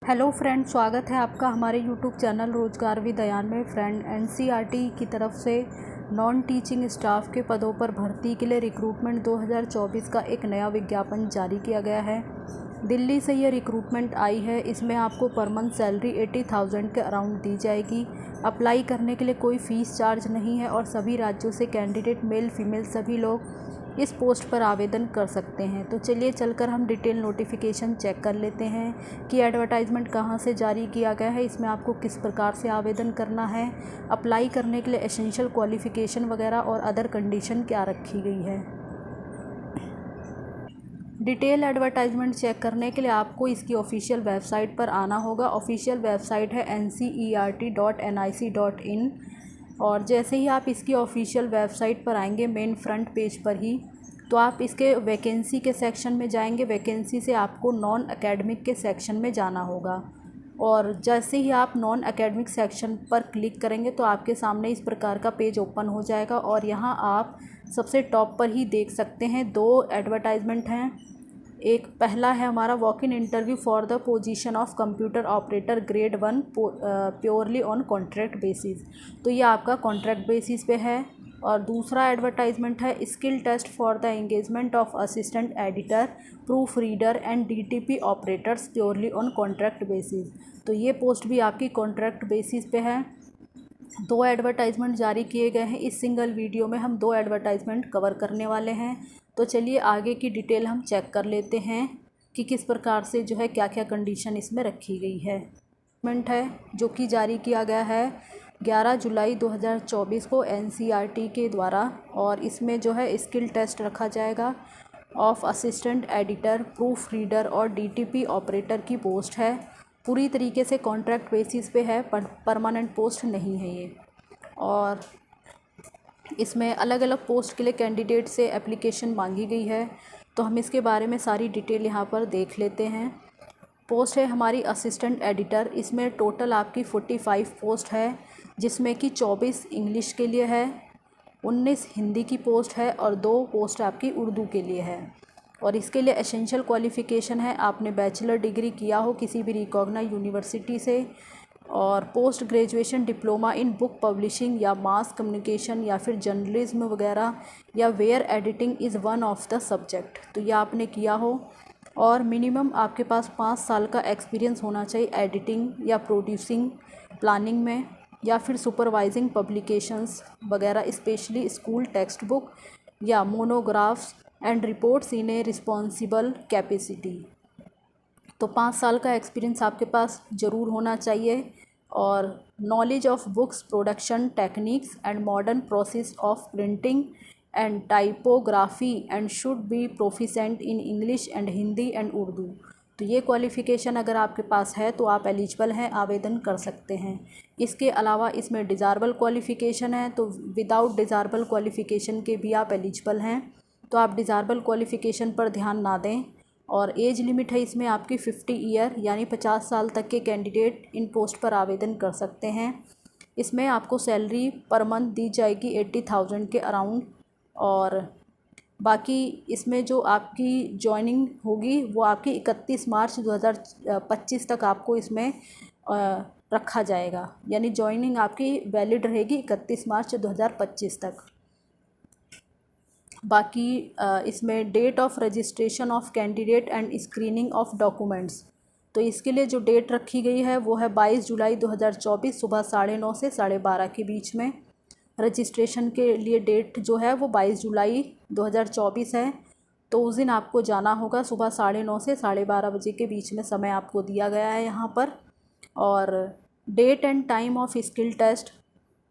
Hello friend, स्वागत है आपका हमारे यूट्यूब चैनल रोजगार विद अयान में। फ्रेंड, एनसीईआरटी की तरफ से नॉन टीचिंग स्टाफ के पदों पर भर्ती के लिए रिक्रूटमेंट 2024 का एक नया विज्ञापन जारी किया गया है। दिल्ली से ये रिक्रूटमेंट आई है। इसमें आपको पर मंथ सैलरी 80,000 के अराउंड दी जाएगी। अप्लाई करने के लिए कोई फ़ीस चार्ज नहीं है और सभी राज्यों से कैंडिडेट मेल फीमेल सभी लोग इस पोस्ट पर आवेदन कर सकते हैं। तो चलिए चलकर हम डिटेल नोटिफिकेशन चेक कर लेते हैं कि एडवर्टाइजमेंट कहाँ से जारी किया गया है, इसमें आपको किस प्रकार से आवेदन करना है, अप्लाई करने के लिए एसेंशियल क्वालिफ़िकेशन वगैरह और अदर कंडीशन क्या रखी गई है। डिटेल एडवर्टाइजमेंट चेक करने के लिए आपको इसकी ऑफिशियल वेबसाइट पर आना होगा। ऑफिशियल वेबसाइट है ncert.nic.in। और जैसे ही आप इसकी ऑफिशियल वेबसाइट पर आएंगे, मेन फ्रंट पेज पर ही, तो आप इसके वैकेंसी के सेक्शन में जाएंगे। वैकेंसी से आपको नॉन एकेडमिक के सेक्शन में जाना होगा और जैसे ही आप नॉन एकेडमिक सेक्शन पर क्लिक करेंगे तो आपके सामने इस प्रकार का पेज ओपन हो जाएगा। और यहाँ आप सबसे टॉप पर ही देख सकते हैं दो एडवर्टाइजमेंट हैं। एक पहला है हमारा walk in interview for the position of computer operator grade 1 purely on contract basis. तो ये आपका कॉन्ट्रैक्ट बेसिस पे है। और दूसरा एडवर्टाइजमेंट है skill test for the engagement of assistant editor, proof reader and DTP operators purely on contract basis. तो ये पोस्ट भी आपकी कॉन्ट्रैक्ट बेसिस पे है। दो एडवर्टाइजमेंट जारी किए गए हैं। इस सिंगल वीडियो में हम दो एडवर्टाइजमेंट कवर करने वाले हैं। तो चलिए आगे की डिटेल हम चेक कर लेते हैं कि किस प्रकार से जो है क्या क्या कंडीशन इसमें रखी गई है। एडवर्टाइजमेंट है जो कि जारी किया गया है 11 जुलाई 2024 को एनसीईआरटी के द्वारा। और इसमें जो है स्किल टेस्ट रखा जाएगा of assistant editor, proof reader और डीटीपी ऑपरेटर की पोस्ट है। पूरी तरीके से कॉन्ट्रैक्ट बेसिस पे है, परमानेंट पोस्ट नहीं है ये। और इसमें अलग अलग पोस्ट के लिए कैंडिडेट से एप्लीकेशन मांगी गई है। तो हम इसके बारे में सारी डिटेल यहाँ पर देख लेते हैं। पोस्ट है हमारी असिस्टेंट एडिटर। इसमें टोटल आपकी 45 पोस्ट है, जिसमें कि 24 इंग्लिश के लिए है, 19 हिंदी की पोस्ट है और 2 पोस्ट आपकी उर्दू के लिए है। और इसके लिए एसेंशियल क्वालिफ़िकेशन है आपने बैचलर डिग्री किया हो किसी भी रिकॉग्नाइज्ड यूनिवर्सिटी से, और post graduation diploma in book publishing या मास कम्युनिकेशन या फिर जर्नलिज्म वगैरह, या where editing is one of the subject, तो यह आपने किया हो। और मिनिमम आपके पास 5 साल का एक्सपीरियंस होना चाहिए एडिटिंग या प्रोड्यूसिंग, प्लानिंग में, या फिर सुपरवाइजिंग पब्लिकेशंस वगैरह, स्पेशली स्कूल टेक्स्ट बुक या monographs and reports in A responsible capacity. तो 5 साल का एक्सपीरियंस आपके पास ज़रूर होना चाहिए। और knowledge of books production techniques and modern process of printing and typography and should be proficient in English and Hindi and Urdu. तो ये क्वालिफ़िकेशन अगर आपके पास है तो आप एलिजिबल हैं, आवेदन कर सकते हैं। इसके अलावा इसमें डिज़ायरेबल क्वालिफ़िकेशन है, तो विदाउट डिज़ायरेबल क्वालिफ़िकेशन के भी आप एलिजिबल हैं। तो आप डिज़ायरेबल क्वालिफ़िकेशन पर ध्यान ना दें। और एज लिमिट है इसमें आपकी 50 ईयर, यानी 50 साल तक के कैंडिडेट इन पोस्ट पर आवेदन कर सकते हैं। इसमें आपको सैलरी पर मंथ दी जाएगी 80,000 के अराउंड। और बाकी इसमें जो आपकी जॉइनिंग होगी वो आपकी 31 मार्च 2025 तक आपको इसमें रखा जाएगा, यानी जॉइनिंग आपकी वैलिड रहेगी 31 मार्च 2025 तक। बाकी इसमें date of registration of candidate and screening of documents, तो इसके लिए जो डेट रखी गई है वो है 22 जुलाई 2024 सुबह 9:30 से 12:30 के बीच में। रजिस्ट्रेशन के लिए डेट जो है वो 22 जुलाई 2024 है। तो उस दिन आपको जाना होगा सुबह 9:30 से 12:30 बजे के बीच में समय आपको दिया गया है यहाँ पर। और date and time of skill test,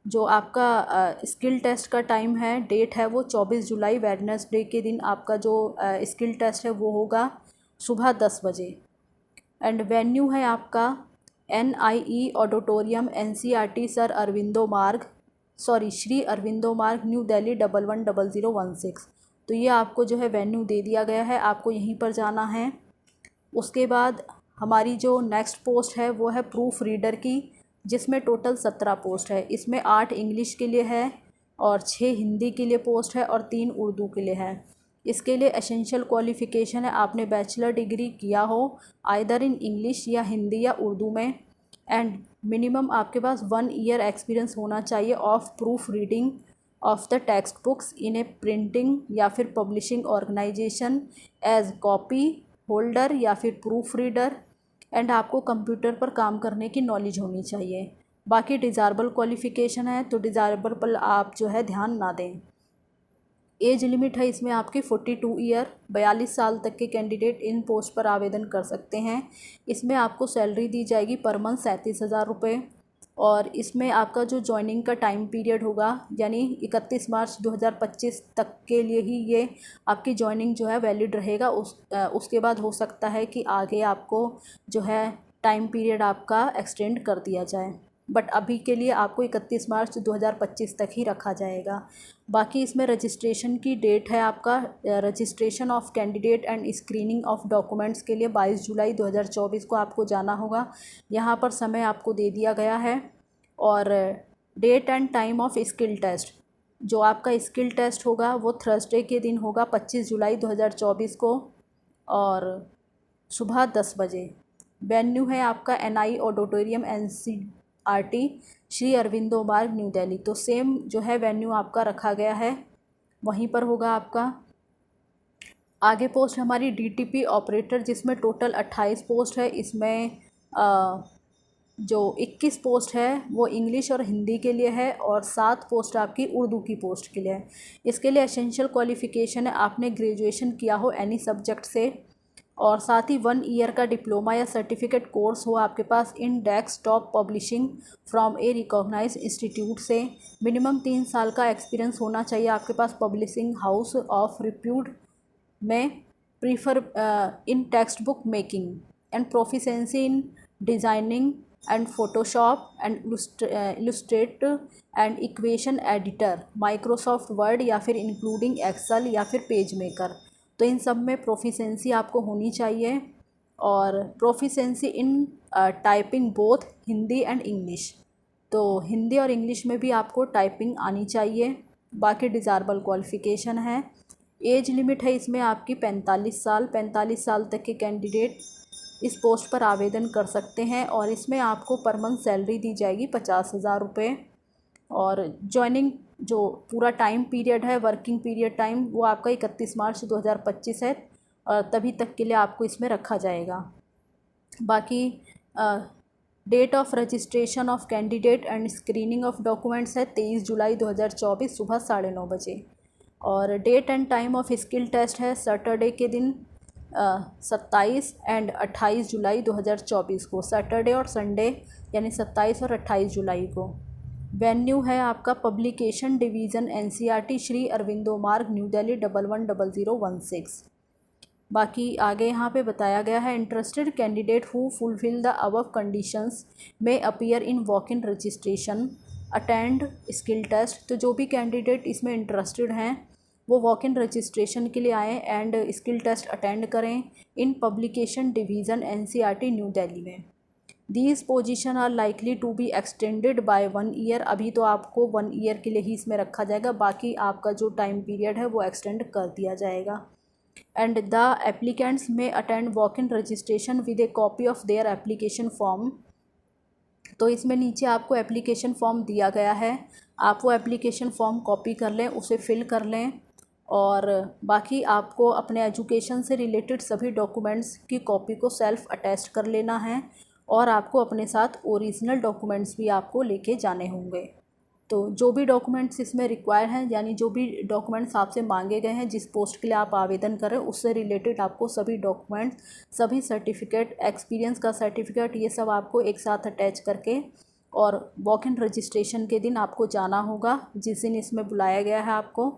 जो आपका स्किल टेस्ट का टाइम है, डेट है वो 24 जुलाई वेडनेसडे के दिन आपका जो स्किल टेस्ट है वो होगा सुबह 10 बजे। एंड वेन्यू है आपका NIE auditorium NCERT Shri Aurobindo Marg New Delhi 110016। तो ये आपको जो है वेन्यू दे दिया गया है, आपको यहीं पर जाना है। उसके बाद हमारी जो नेक्स्ट पोस्ट है वो है प्रूफ रीडर की, जिसमें टोटल 17 पोस्ट है। इसमें 8 इंग्लिश के लिए है और 6 हिंदी के लिए पोस्ट है और 3 उर्दू के लिए है। इसके लिए एसेंशियल क्वालिफ़िकेशन है आपने बैचलर डिग्री किया हो आइदर इन इंग्लिश या हिंदी या उर्दू में, एंड मिनिमम आपके पास 1 ईयर एक्सपीरियंस होना चाहिए of proof reading of the text books in a printing या फिर publishing organisation as copy holder या फिर प्रूफ रीडर, एंड आपको कंप्यूटर पर काम करने की नॉलेज होनी चाहिए। बाकी डिज़ायरेबल क्वालिफ़िकेशन है तो डिज़ायरेबल पर आप जो है ध्यान ना दें। एज लिमिट है इसमें आपकी 42 ईयर, 42 साल तक के कैंडिडेट इन पोस्ट पर आवेदन कर सकते हैं। इसमें आपको सैलरी दी जाएगी पर मंथ 37,000 रुपये, और इसमें आपका जो ज्वाइनिंग का टाइम पीरियड होगा यानी 31 मार्च 2025 तक के लिए ही ये आपकी ज्वाइनिंग जो है वैलिड रहेगा। उसके बाद हो सकता है कि आगे आपको जो है टाइम पीरियड आपका एक्सटेंड कर दिया जाए, बट अभी के लिए आपको 31 मार्च 2025 तक ही रखा जाएगा। बाकी इसमें रजिस्ट्रेशन की डेट है आपका registration of candidate and screening of documents के लिए 22 जुलाई 2024 को आपको जाना होगा। यहाँ पर समय आपको दे दिया गया है, और date and time of skill test, जो आपका स्किल टेस्ट होगा वो थर्सडे के दिन होगा 25 जुलाई 2024 को, और सुबह 10 बजे। वेन्यू है आपका NI auditorium NCRT Shri Aurobindo Marg New Delhi. तो सेम जो है वेन्यू आपका रखा गया है, वहीं पर होगा आपका। आगे पोस्ट हमारी DTP ऑपरेटर, जिसमें टोटल 28 पोस्ट है। इसमें जो 21 पोस्ट है वो इंग्लिश और हिंदी के लिए है, और 7 पोस्ट आपकी उर्दू की पोस्ट के लिए है। इसके लिए एसेंशियल क्वालिफ़िकेशन है आपने ग्रेजुएशन किया हो एनी सब्जेक्ट से, और साथ ही 1 ईयर का डिप्लोमा या सर्टिफिकेट कोर्स हो आपके पास in desktop publishing from a recognize institute से। मिनिमम 3 साल का एक्सपीरियंस होना चाहिए आपके पास पब्लिशिंग हाउस ऑफ रिप्यूट में, prefer in text book making, and proficiency in designing and Photoshop and illustrate and equation editor, Microsoft Word या फिर इंक्लूडिंग एक्सेल या फिर पेज मेकर। तो इन सब में प्रोफिशेंसी आपको होनी चाहिए, और proficiency in typing both Hindi and English, तो हिंदी और इंग्लिश में भी आपको टाइपिंग आनी चाहिए। बाकी डिज़ायरेबल क्वालिफ़िकेशन है। एज लिमिट है इसमें आपकी 45 साल, 45 साल तक के कैंडिडेट इस पोस्ट पर आवेदन कर सकते हैं, और इसमें आपको पर मंथ सैलरी दी जाएगी 50,000 रुपये, और ज्वाइनिंग जो पूरा टाइम पीरियड है वर्किंग पीरियड टाइम वो आपका 31 मार्च 2025 है, और तभी तक के लिए आपको इसमें रखा जाएगा। बाकी date of registration of candidate and screening of documents है 23 जुलाई 2024 सुबह 9:30 बजे, और date and time of skill test है सैटरडे के दिन 27 एंड 28 जुलाई 2024 को, सैटरडे और संडे यानी 27 और 28 जुलाई को। वेन्यू है आपका publication division NCRT Shri Aurobindo Marg New Delhi 110016। बाकी आगे यहाँ पे बताया गया है interested candidate who fulfil the above conditions में appear in walk in registration attend skill test. तो जो भी कैंडिडेट इसमें इंटरेस्टेड हैं वो वॉक इन रजिस्ट्रेशन के लिए आएँ एंड स्किल टेस्ट अटेंड करें in publication division NCRT New Delhi में। These position are likely to be extended by 1 year. अभी तो आपको 1 ईयर के लिए ही इसमें रखा जाएगा, बाकी आपका जो टाइम पीरियड है वो एक्सटेंड कर दिया जाएगा। एंड द एप्लीकेंट्स में attend walk in registration with A copy of their application form. तो इसमें नीचे आपको एप्लीकेशन फॉर्म दिया गया है, आप वो एप्लीकेशन फॉर्म कॉपी कर लें, उसे फिल कर लें, और बाकी आपको अपने एजुकेशन से रिलेटेड सभी डॉक्यूमेंट्स की कॉपी को सेल्फ अटैच कर लेना है, और आपको अपने साथ ओरिजिनल डॉक्यूमेंट्स भी आपको लेके जाने होंगे। तो जो भी डॉक्यूमेंट्स इसमें रिक्वायर हैं यानी जो भी डॉक्यूमेंट्स आपसे मांगे गए हैं जिस पोस्ट के लिए आप आवेदन करें उससे रिलेटेड आपको सभी डॉक्यूमेंट्स, सभी सर्टिफिकेट, एक्सपीरियंस का सर्टिफिकेट, ये सब आपको एक साथ अटैच करके और वॉक इन रजिस्ट्रेशन के दिन आपको जाना होगा जिस दिन इसमें बुलाया गया है आपको।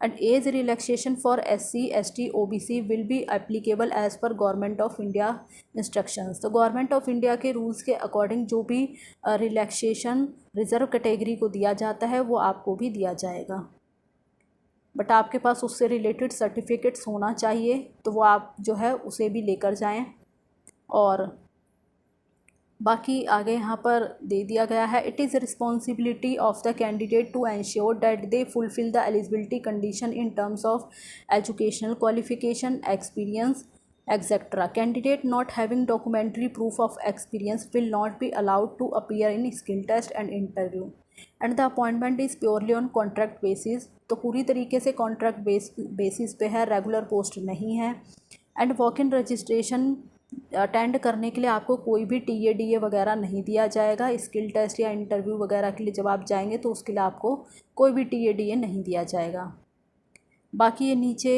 And age relaxation for SC ST OBC will be applicable as per government of India instructions. तो गवर्नमेंट ऑफ इंडिया के रूल्स के अकॉर्डिंग जो भी रिलैक्सेशन रिज़र्व कैटेगरी को दिया जाता है वो आपको भी दिया जाएगा, बट आपके पास उससे रिलेटेड सर्टिफिकेट्स होना चाहिए, तो वो आप जो है उसे भी लेकर जाएं। और बाकी आगे यहाँ पर दे दिया गया है, it is responsibility of the candidate to ensure that they fulfil the eligibility condition in terms of educational qualification, experience, etc. Candidate not having documentary proof of experience will not be allowed to appear in skill test and interview. And the appointment is purely on contract basis. तो पूरी तरीके से contract basis पे है, regular post नहीं है. And walk in registration attend करने के लिए आपको कोई भी TA DA वगैरह नहीं दिया जाएगा. स्किल टेस्ट या इंटरव्यू वगैरह के लिए जब आप जाएंगे तो उसके लिए आपको कोई भी TA DA नहीं दिया जाएगा. बाकी ये नीचे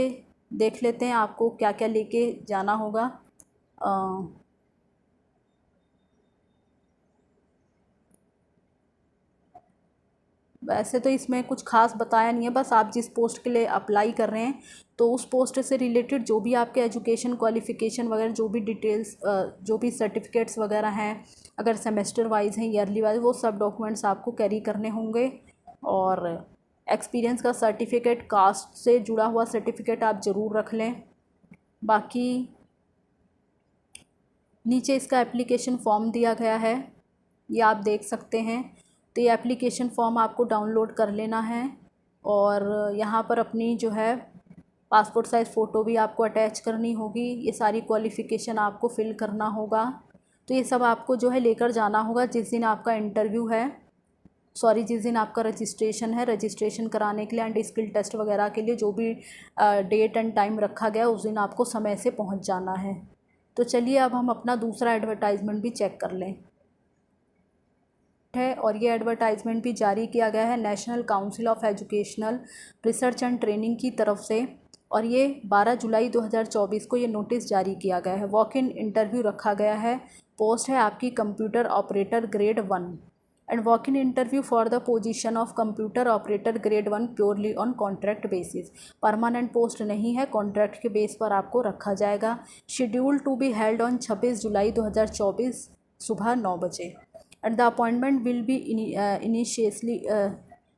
देख लेते हैं आपको क्या क्या लेके जाना होगा. वैसे तो इसमें कुछ खास बताया नहीं है, बस आप जिस पोस्ट के लिए अप्लाई कर रहे हैं तो उस पोस्ट से रिलेटेड जो भी आपके एजुकेशन क्वालिफ़िकेशन वगैरह, जो भी डिटेल्स, जो भी सर्टिफिकेट्स वगैरह हैं, अगर सेमेस्टर वाइज हैं, ईयरली वाइज, वो सब डॉक्यूमेंट्स आपको कैरी करने होंगे. और एक्सपीरियंस का सर्टिफिकेट, कास्ट से जुड़ा हुआ सर्टिफिकेट आप ज़रूर रख लें. बाकी नीचे इसका एप्लीकेशन फॉर्म दिया गया है, ये आप देख सकते हैं. तो ये एप्लीकेशन फॉर्म आपको डाउनलोड कर लेना है और यहाँ पर अपनी जो है पासपोर्ट साइज़ फ़ोटो भी आपको अटैच करनी होगी. ये सारी क्वालिफ़िकेशन आपको फ़िल करना होगा. तो ये सब आपको जो है लेकर जाना होगा जिस दिन आपका इंटरव्यू है, जिस दिन आपका रजिस्ट्रेशन है. रजिस्ट्रेशन कराने के लिए एंड स्किल टेस्ट वगैरह के लिए जो भी डेट एंड टाइम रखा गया उस दिन आपको समय से पहुंच जाना है. तो चलिए अब हम अपना दूसरा एडवर्टाइजमेंट भी चेक कर लें है. और ये एडवर्टाइजमेंट भी जारी किया गया है national council of educational research and training की तरफ से. और ये 12 जुलाई 2024 को ये नोटिस जारी किया गया है. वॉक इन इंटरव्यू रखा गया है. पोस्ट है आपकी computer operator grade 1 and walk in interview for the position of computer operator grade 1 purely on contract basis. Permanent post नहीं है, कॉन्ट्रैक्ट के बेस पर आपको रखा जाएगा. Schedule to be held on 26 जुलाई 2024 सुबह 9 बजे. And the appointment will be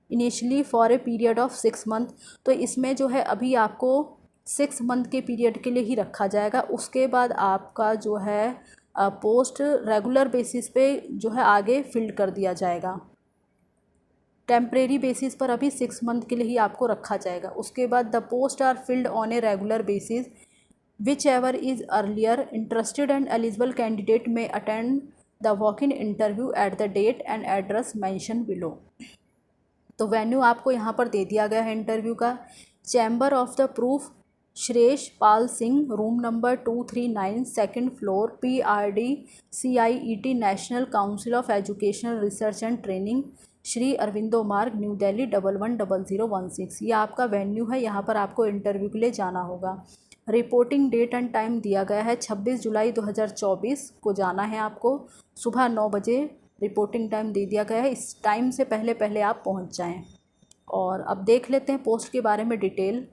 initially for a period of 6 month. तो इसमें जो है अभी आपको 6 मंथ के पीरियड के लिए ही रखा जाएगा. उसके बाद आपका जो है पोस्ट रेगुलर बेसिस पे जो है आगे फिल कर दिया जाएगा. टेम्परेरी बेसिस पर अभी 6 मंथ के लिए ही आपको रखा जाएगा. उसके बाद the post are filled on a regular basis whichever is earlier. Interested and eligible candidate में attend the walk in interview at the date and address mention below. तो वेन्यू आपको यहाँ पर दे दिया गया है इंटरव्यू का. Chamber of the prof Shresh Pal Singh, room number 239, second floor, PRD CIET national council of educational research and training, Shri Aurobindo Marg, New Delhi 110016. ये आपका वेन्यू है, यहाँ पर आपको इंटरव्यू के लिए जाना होगा. रिपोर्टिंग डेट एंड टाइम दिया गया है 26 जुलाई 2024 को जाना है आपको. सुबह 9 बजे रिपोर्टिंग टाइम दे दिया गया है. इस टाइम से पहले पहले आप पहुंच जाएं. और अब देख लेते हैं पोस्ट के बारे में डिटेल.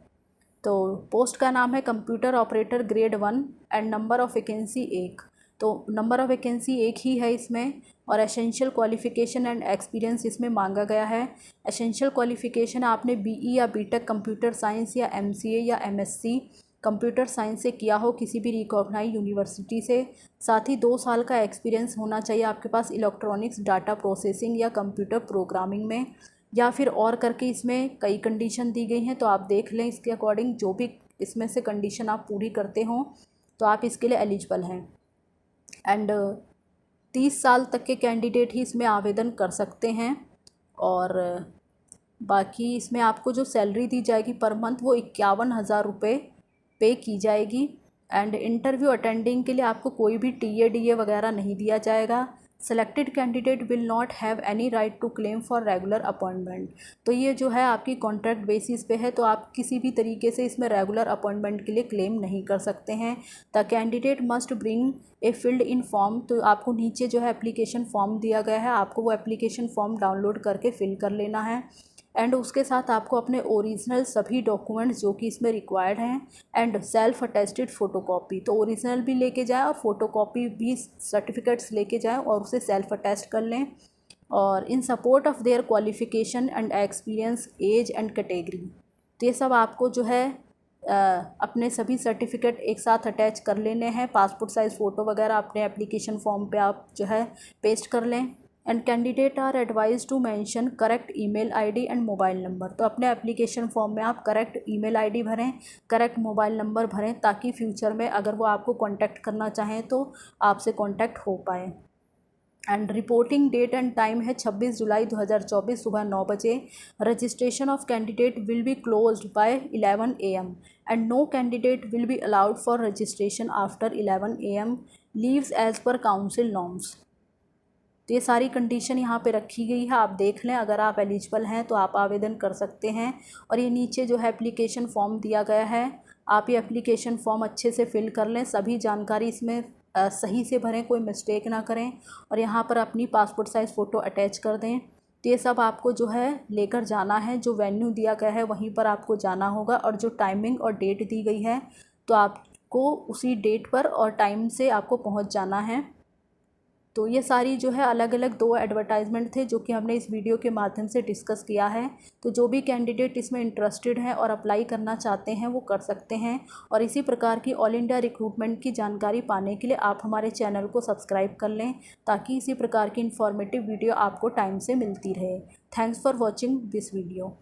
तो पोस्ट का नाम है computer operator grade 1 and number of vacancy 1. तो नंबर ऑफ़ वैकेंसी 1 ही है इसमें. और एसेंशियल क्वालिफ़िकेशन एंड एक्सपीरियंस इसमें मांगा गया है. एसेंशियल क्वालिफ़िकेशन आपने BE या BTech कंप्यूटर साइंस या MCA या MSc कंप्यूटर साइंस से किया हो किसी भी रिकॉग्नाइज यूनिवर्सिटी से. साथ ही 2 साल का एक्सपीरियंस होना चाहिए आपके पास इलेक्ट्रॉनिक्स, डाटा प्रोसेसिंग या कंप्यूटर प्रोग्रामिंग में, या फिर और करके इसमें कई कंडीशन दी गई हैं. तो आप देख लें इसके अकॉर्डिंग जो भी इसमें से कंडीशन आप पूरी करते हों तो आप इसके लिए एलिजिबल हैं. एंड 30 साल तक के कैंडिडेट ही इसमें आवेदन कर सकते हैं. और बाकी इसमें आपको जो सैलरी दी जाएगी पर मंथ वो 51,000 रुपये पे की जाएगी. एंड इंटरव्यू अटेंडिंग के लिए आपको कोई भी TA DA वगैरह नहीं दिया जाएगा. Selected candidate will not have any right to claim for regular appointment. तो ये जो है आपकी कॉन्ट्रैक्ट बेसिस पे है, तो आप किसी भी तरीके से इसमें रेगुलर अपॉइंटमेंट के लिए क्लेम नहीं कर सकते हैं. The candidate must bring a filled in form. तो आपको नीचे जो है एप्लीकेशन फॉर्म दिया गया है, आपको वो एप्लीकेशन फॉर्म डाउनलोड करके फिल कर लेना है. एंड उसके साथ आपको अपने ओरिजिनल सभी डॉक्यूमेंट्स जो कि इसमें रिक्वायर्ड हैं एंड सेल्फ अटेस्टेड फ़ोटोकॉपी. तो ओरिजिनल भी लेके जाएं और फ़ोटोकॉपी भी सर्टिफिकेट्स लेके जाएं और उसे सेल्फ अटेस्ट कर लें. और in support of their qualification and experience, age and category. तो ये सब आपको जो है अपने सभी सर्टिफिकेट एक साथ अटैच कर लेने हैं। पासपोर्ट साइज़ फ़ोटो वगैरह अपने एप्लीकेशन फॉर्म पे आप जो है पेस्ट कर लें। And candidate are advise to mention correct email ID and mobile number. तो अपने एप्लीकेशन फॉर्म में आप करेक्ट ईमेल आईडी भरें, करेक्ट मोबाइल नंबर भरें, ताकि फ्यूचर में अगर वो आपको कॉन्टैक्ट करना चाहें तो आपसे कॉन्टैक्ट हो पाए। And reporting date and time है 26 जुलाई 2024 सुबह 9 बजे। Registration of candidate will be closed by 11 AM and no candidate will be allowed for registration after 11 AM। Leaves as per council norms. तो ये सारी कंडीशन यहाँ पे रखी गई है, आप देख लें। अगर आप एलिजिबल हैं तो आप आवेदन कर सकते हैं। और ये नीचे जो है एप्लीकेशन फॉर्म दिया गया है, आप ये एप्लीकेशन फॉर्म अच्छे से फिल कर लें, सभी जानकारी इसमें सही से भरें, कोई मिस्टेक ना करें। और यहाँ पर अपनी पासपोर्ट साइज़ फ़ोटो अटैच कर दें। तो ये सब आपको जो है लेकर जाना है, जो वेन्यू दिया गया है वहीं पर आपको जाना होगा। और जो टाइमिंग और डेट दी गई है तो आपको उसी डेट पर और टाइम से आपको पहुँच जाना है। तो ये सारी जो है अलग अलग 2 एडवर्टाइजमेंट थे जो कि हमने इस वीडियो के माध्यम से डिस्कस किया है। तो जो भी कैंडिडेट इसमें इंटरेस्टेड हैं और अप्लाई करना चाहते हैं वो कर सकते हैं। और इसी प्रकार की ऑल इंडिया रिक्रूटमेंट की जानकारी पाने के लिए आप हमारे चैनल को सब्सक्राइब कर लें, ताकि इसी प्रकार की इन्फॉर्मेटिव वीडियो आपको टाइम से मिलती रहे। Thanks for watching this video.